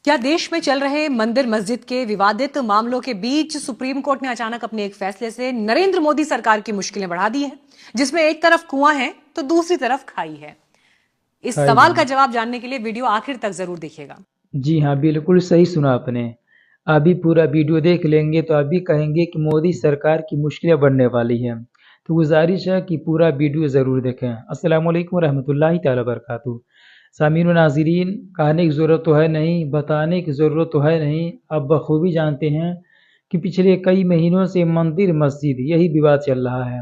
क्या देश में चल रहे मंदिर मस्जिद के विवादित मामलों के बीच सुप्रीम कोर्ट ने अचानक अपने एक फैसले से नरेंद्र मोदी सरकार की मुश्किलें बढ़ा दी हैं, जिसमें एक तरफ कुआं है तो दूसरी तरफ खाई है। इस हाय सवाल जी। का जवाब जानने के लिए वीडियो आखिर तक जरूर देखिएगा। जी हाँ, बिल्कुल सही सुना आपने। अभी पूरा वीडियो देख लेंगे तो अभी कहेंगे कि मोदी सरकार की मुश्किलें बढ़ने वाली हैं। तो गुजारिश है कि पूरा वीडियो ज़रूर देखें। अस्सलाम वालेकुम रहमतुल्लाहि ताला बरकातहू। सामीन व नाज़रीन, कहने की ज़रूरत तो है नहीं, बताने की ज़रूरत तो है नहीं, आप बखूबी जानते हैं कि पिछले कई महीनों से मंदिर मस्जिद यही विवाद चल रहा है।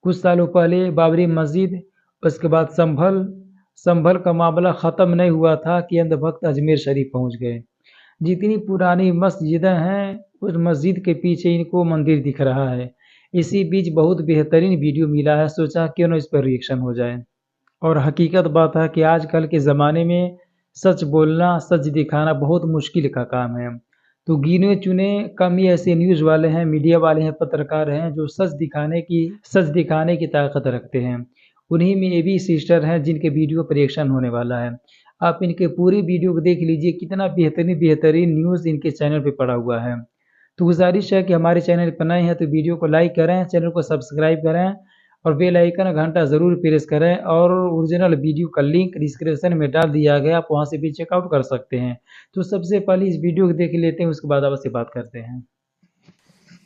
कुछ सालों पहले बाबरी मस्जिद, उसके बाद संभल का मामला ख़त्म नहीं हुआ था कि अंधभक्त अजमेर शरीफ पहुंच गए। जितनी पुरानी मस्जिदें हैं, उस मस्जिद के पीछे इनको मंदिर दिख रहा है। इसी बीच बहुत बेहतरीन वीडियो मिला है, सोचा क्यों ना इस पर रिएक्शन हो जाए। और हकीकत बात है कि आजकल के ज़माने में सच बोलना, सच दिखाना बहुत मुश्किल का काम है। तो गिने चुने कम ही ऐसे न्यूज़ वाले हैं, मीडिया वाले हैं, पत्रकार हैं जो सच दिखाने की ताकत रखते हैं। उन्हीं में ये भी सिस्टर हैं जिनके वीडियो पर रिएक्शन होने वाला है। आप इनके पूरी वीडियो को देख लीजिए, कितना बेहतरीन बेहतरीन न्यूज़ इनके चैनल पे पड़ा हुआ है। तो गुजारिश है कि हमारे चैनल पर नए हैं तो वीडियो को लाइक करें, चैनल को सब्सक्राइब करें और बेल आइकन घंटा ज़रूर प्रेस करें। और ओरिजिनल वीडियो का लिंक डिस्क्रिप्शन में डाल दिया गया, आप वहाँ से भी चेकआउट कर सकते हैं। तो सबसे पहले इस वीडियो को देख लेते हैं, उसके बाद आपसे बात करते हैं।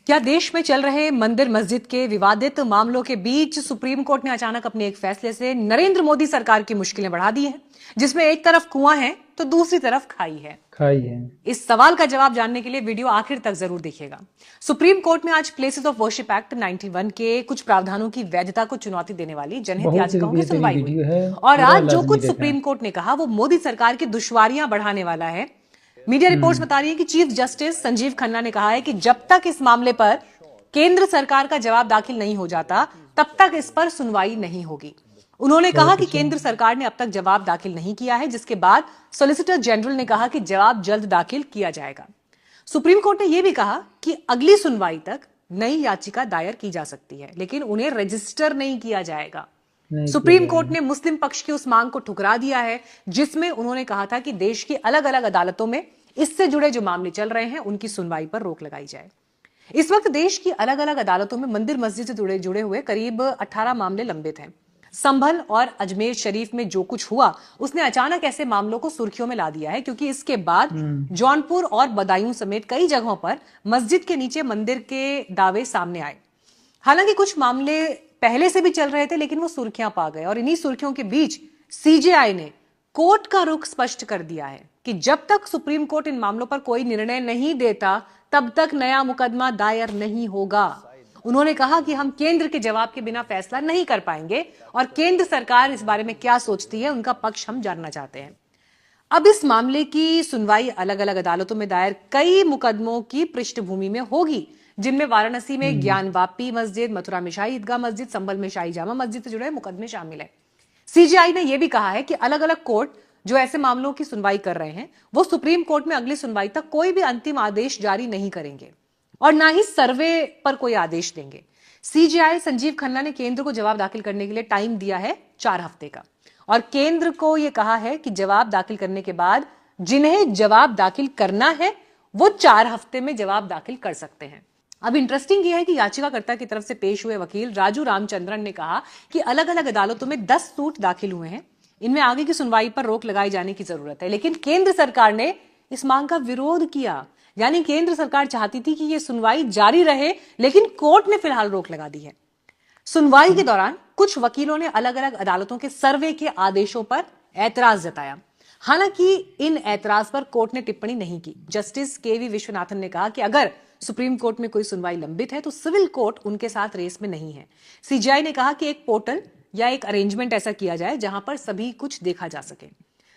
क्या देश में चल रहे मंदिर मस्जिद के विवादित मामलों के बीच सुप्रीम कोर्ट ने अचानक अपने एक फैसले से नरेंद्र मोदी सरकार की मुश्किलें बढ़ा दी हैं, जिसमें एक तरफ कुआं है तो दूसरी तरफ खाई है। खाई है। इस सवाल का जवाब जानने के लिए वीडियो आखिर तक जरूर देखिएगा। सुप्रीम कोर्ट ने आज प्लेसेस ऑफ वर्शिप एक्ट 91 के कुछ प्रावधानों की वैधता को चुनौती देने वाली जनहित बहुत ही याचिकाओं की बेहतरीन सुनवाई हुई वीडियो है, और पूरा आज जो लाजमी कुछ देखें। सुप्रीम कोर्ट ने कहा वो मोदी सरकार की दुश्वारियां बढ़ाने वाला है। मीडिया रिपोर्ट्स बता रही है कि चीफ जस्टिस संजीव खन्ना ने कहा है कि जब तक इस मामले पर केंद्र सरकार का जवाब दाखिल नहीं हो जाता तब तक इस पर सुनवाई नहीं होगी। उन्होंने कहा बहुत कि अच्छा। केंद्र सरकार ने अब तक जवाब दाखिल नहीं किया है, जिसके बाद सॉलिसिटर जनरल ने कहा कि जवाब जल्द दाखिल किया जाएगा। सुप्रीम कोर्ट ने यह भी कहा कि अगली सुनवाई तक नई याचिका दायर की जा सकती है, लेकिन उन्हें रजिस्टर नहीं किया जाएगा। नहीं किया सुप्रीम कोर्ट जाएगा। ने मुस्लिम पक्ष की उस मांग को ठुकरा दिया है, जिसमें उन्होंने कहा था कि देश की अलग अलग अदालतों में इससे जुड़े जो मामले चल रहे हैं उनकी सुनवाई पर रोक लगाई जाए। इस वक्त देश की अलग अलग अदालतों में मंदिर मस्जिद से जुड़े हुए करीब 18 मामले लंबित हैं। संभल और अजमेर शरीफ में जो कुछ हुआ उसने अचानक ऐसे मामलों को सुर्खियों में ला दिया है, क्योंकि इसके बाद जौनपुर और बदायूं समेत कई जगहों पर मस्जिद के नीचे मंदिर के दावे सामने आए। हालांकि कुछ मामले पहले से भी चल रहे थे, लेकिन वो सुर्खियां पा गए और इन्हीं सुर्खियों के बीच सीजेआई ने कोर्ट का रुख स्पष्ट कर दिया है कि जब तक सुप्रीम कोर्ट इन मामलों पर कोई निर्णय नहीं देता तब तक नया मुकदमा दायर नहीं होगा। उन्होंने कहा कि हम केंद्र के जवाब के बिना फैसला नहीं कर पाएंगे और केंद्र सरकार इस बारे में क्या सोचती है उनका पक्ष हम जानना चाहते हैं। अब इस मामले की सुनवाई अलग अलग अदालतों में दायर कई मुकदमों की पृष्ठभूमि में होगी, जिनमें वाराणसी में ज्ञानवापी मस्जिद, मथुरा में शाही ईदगाह मस्जिद, संभल में शाही जामा मस्जिद से जुड़े मुकदमे शामिल है। सीजीआई ने यह भी कहा है कि अलग अलग कोर्ट जो ऐसे मामलों की सुनवाई कर रहे हैं वो सुप्रीम कोर्ट में अगली सुनवाई तक कोई भी अंतिम आदेश जारी नहीं करेंगे और ना ही सर्वे पर कोई आदेश देंगे। सीजीआई संजीव खन्ना ने केंद्र को जवाब दाखिल करने के लिए टाइम दिया है 4 हफ्ते का, और केंद्र को यह कहा है कि जवाब दाखिल करने के बाद जिन्हें जवाब दाखिल करना है वो 4 हफ्ते में जवाब दाखिल कर सकते हैं। अब इंटरेस्टिंग यह है कि याचिकाकर्ता की तरफ से पेश हुए वकील राजू रामचंद्रन ने कहा कि अलग अलग अदालतों में 10 सूट दाखिल हुए हैं, इनमें आगे की सुनवाई पर रोक लगाई जाने की जरूरत है। लेकिन केंद्र सरकार ने इस मांग का विरोध किया, यानी केंद्र सरकार चाहती थी कि यह सुनवाई जारी रहे, लेकिन कोर्ट ने फिलहाल रोक लगा दी है। सुनवाई के दौरान कुछ वकीलों ने अलग अलग अदालतों के सर्वे के आदेशों पर ऐतराज जताया। हालांकि इन ऐतराज पर कोर्ट ने टिप्पणी नहीं की। जस्टिस केवी विश्वनाथन ने कहा कि अगर सुप्रीम कोर्ट में कोई सुनवाई लंबित है तो सिविल कोर्ट उनके साथ रेस में नहीं है। सीजीआई ने कहा कि एक पोर्टल या एक अरेंजमेंट ऐसा किया जाए जहां पर सभी कुछ देखा जा सके।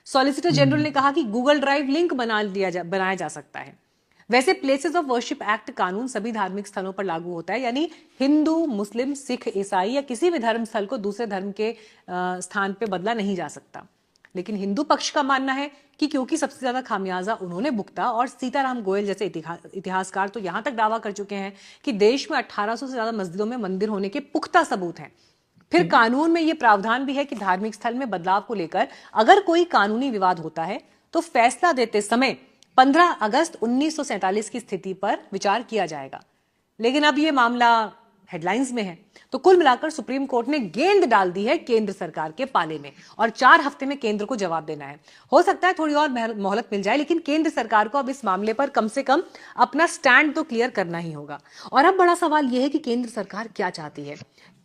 सॉलिसिटर जनरल ने कहा कि गूगल ड्राइव लिंक बनाया जा सकता है। वैसे प्लेसेस ऑफ वर्शिप एक्ट कानून सभी धार्मिक स्थलों पर लागू होता है, यानी हिंदू, मुस्लिम, सिख, ईसाई या किसी भी धर्म स्थल को दूसरे धर्म के स्थान पर बदला नहीं जा सकता। लेकिन हिंदू पक्ष का मानना है कि क्योंकि सबसे ज्यादा खामियाजा उन्होंने भुगता, और सीताराम गोयल जैसे इतिहासकार तो यहां तक दावा कर चुके हैं कि देश में 1800 से ज्यादा मस्जिदों में मंदिर होने के पुख्ता सबूत हैं। फिर कानून में यह प्रावधान भी है कि धार्मिक स्थल में बदलाव को लेकर अगर कोई कानूनी विवाद होता है तो फैसला देते समय 15 अगस्त 1947 की स्थिति पर विचार किया जाएगा। लेकिन अब यह मामला हेडलाइंस में है, तो कुल मिलाकर सुप्रीम कोर्ट ने गेंद डाल दी है केंद्र सरकार के पाले में और 4 हफ्ते में केंद्र को जवाब देना है। हो सकता है थोड़ी और मोहलत मिल जाए, लेकिन केंद्र सरकार को अब इस मामले पर कम से कम अपना स्टैंड तो क्लियर करना ही होगा। और अब बड़ा सवाल यह है कि केंद्र सरकार क्या चाहती है।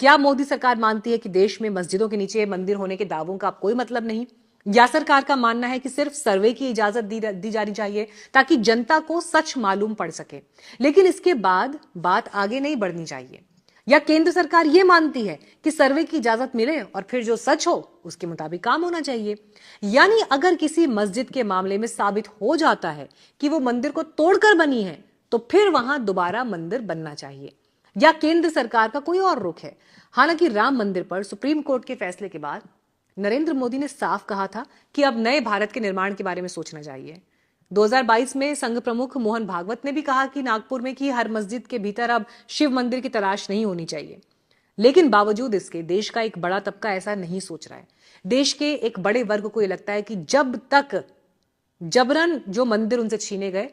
क्या मोदी सरकार मानती है कि देश में मस्जिदों के नीचे मंदिर होने के दावों का कोई मतलब नहीं, या सरकार का मानना है कि सिर्फ सर्वे की इजाजत दी जानी चाहिए ताकि जनता को सच मालूम पड़ सके, लेकिन इसके बाद बात आगे नहीं बढ़नी चाहिए? या केंद्र सरकार यह मानती है कि सर्वे की इजाजत मिले और फिर जो सच हो उसके मुताबिक काम होना चाहिए? यानी अगर किसी मस्जिद के मामले में साबित हो जाता है कि वो मंदिर को तोड़कर बनी है, तो फिर वहां दोबारा मंदिर बनना चाहिए, या केंद्र सरकार का कोई और रुख है? हालांकि राम मंदिर पर सुप्रीम कोर्ट के फैसले के बाद नरेंद्र मोदी ने साफ कहा था कि अब नए भारत के निर्माण के बारे में सोचना चाहिए। 2022 में संघ प्रमुख मोहन भागवत ने भी कहा कि नागपुर में की हर मस्जिद के भीतर अब शिव मंदिर की तलाश नहीं होनी चाहिए। लेकिन बावजूद इसके देश का एक बड़ा तबका ऐसा नहीं सोच रहा है। देश के एक बड़े वर्ग को यह लगता है कि जब तक जबरन जो मंदिर उनसे छीने गए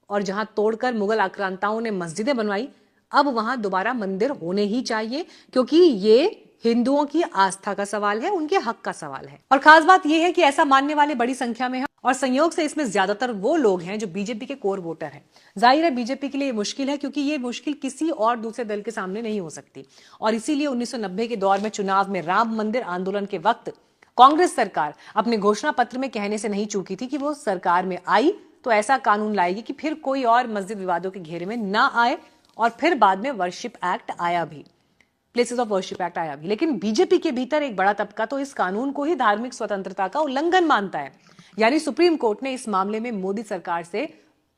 और जहां तोड़कर मुगल आक्रांताओं ने मस्जिदें बनवाई, अब वहां दोबारा मंदिर होने ही चाहिए, क्योंकि ये हिंदुओं की आस्था का सवाल है, उनके हक का सवाल है। और खास बात यह है कि ऐसा मानने वाले बड़ी संख्या में हैं और संयोग से इसमें ज्यादातर वो लोग हैं जो बीजेपी के कोर वोटर हैं। जाहिर है बीजेपी के लिए मुश्किल है, क्योंकि ये मुश्किल किसी और दूसरे दल के सामने नहीं हो सकती। और इसीलिए 1990 के दौर में चुनाव में राम मंदिर आंदोलन के वक्त कांग्रेस सरकार अपने घोषणा पत्र में कहने से नहीं चूकी थी कि वो सरकार में आई तो ऐसा कानून लाएगी कि फिर कोई और मस्जिद विवादों के घेरे में ना आए। और फिर बाद में वर्शिप एक्ट आया भी, प्लेसेस ऑफ वर्शिप एक्ट आया भी। लेकिन बीजेपी के भीतर एक बड़ा तबका तो इस कानून को ही धार्मिक स्वतंत्रता का उल्लंघन मानता है। यानी सुप्रीम कोर्ट ने इस मामले में मोदी सरकार से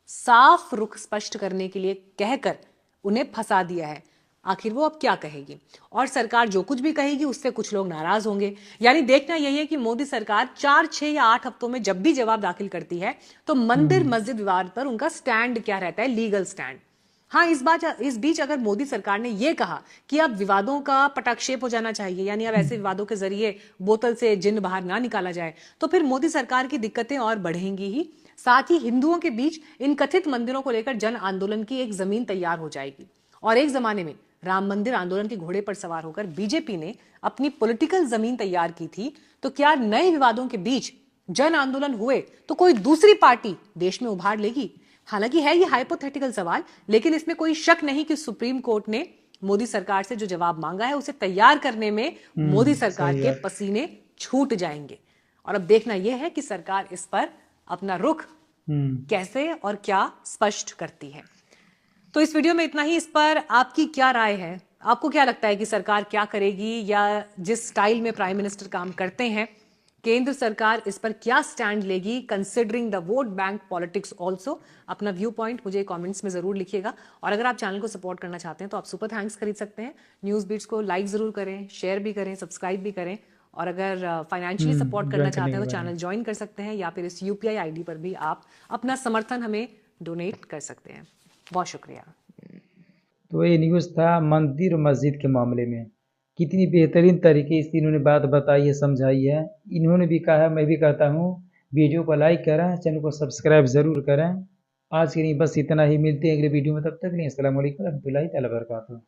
साफ रुख स्पष्ट करने के लिए कहकर उन्हें फंसा दिया है। आखिर वो अब क्या कहेगी, और सरकार जो कुछ भी कहेगी उससे कुछ लोग नाराज होंगे। यानी देखना यही है कि मोदी सरकार 4, 6 या 8 हफ्तों में जब भी जवाब दाखिल करती है तो मंदिर मस्जिद विवाद पर उनका स्टैंड क्या रहता है, लीगल स्टैंड। हाँ, इस बीच अगर मोदी सरकार ने यह कहा कि अब विवादों का पटाक्षेप हो जाना चाहिए, यानी अब ऐसे विवादों के जरिए बोतल से जिन्न बाहर ना निकाला जाए, तो फिर मोदी सरकार की दिक्कतें और बढ़ेंगी ही। साथ ही हिंदुओं के बीच इन कथित मंदिरों को लेकर जन आंदोलन की एक जमीन तैयार हो जाएगी। और एक जमाने में राम मंदिर आंदोलन के घोड़े पर सवार होकर बीजेपी ने अपनी पॉलिटिकल जमीन तैयार की थी, तो क्या नए विवादों के बीच जन आंदोलन हुए तो कोई दूसरी पार्टी देश में उभार लेगी? हालांकि है ये हाइपोथेटिकल सवाल, लेकिन इसमें कोई शक नहीं कि सुप्रीम कोर्ट ने मोदी सरकार से जो जवाब मांगा है उसे तैयार करने में मोदी सरकार के पसीने छूट जाएंगे। और अब देखना यह है कि सरकार इस पर अपना रुख कैसे और क्या स्पष्ट करती है। तो इस वीडियो में इतना ही। इस पर आपकी क्या राय है? आपको क्या लगता है कि सरकार क्या करेगी, या जिस स्टाइल में प्राइम मिनिस्टर काम करते हैं, केंद्र सरकार इस पर क्या स्टैंड लेगी, considering the vote bank politics also? अपना व्यू पॉइंट मुझे कमेंट्स में जरूर लिखिएगा। और अगर आप चैनल को सपोर्ट करना चाहते हैं तो आप सुपर थैंक्स खरीद सकते हैं। न्यूज बीट्स को लाइक जरूर करें, शेयर भी करें, सब्सक्राइब भी करें। और अगर फाइनेंशियली सपोर्ट करना चाहते हैं तो चैनल ज्वाइन कर सकते हैं, या फिर इस UPI ID पर भी आप अपना समर्थन हमें डोनेट कर सकते हैं। बहुत शुक्रिया। तो ये न्यूज़ था मंदिर मस्जिद के मामले में। कितनी बेहतरीन तरीके से इन्होंने बात बताई है, समझाई है। इन्होंने भी कहा, मैं भी कहता हूँ, वीडियो को लाइक करें, चैनल को सब्सक्राइब ज़रूर करें। आज के लिए बस इतना ही, मिलते हैं अगले वीडियो में। तब तक के लिए अस्सलाम वालेकुम रहमतुल्लाहि तआला बरकातहू।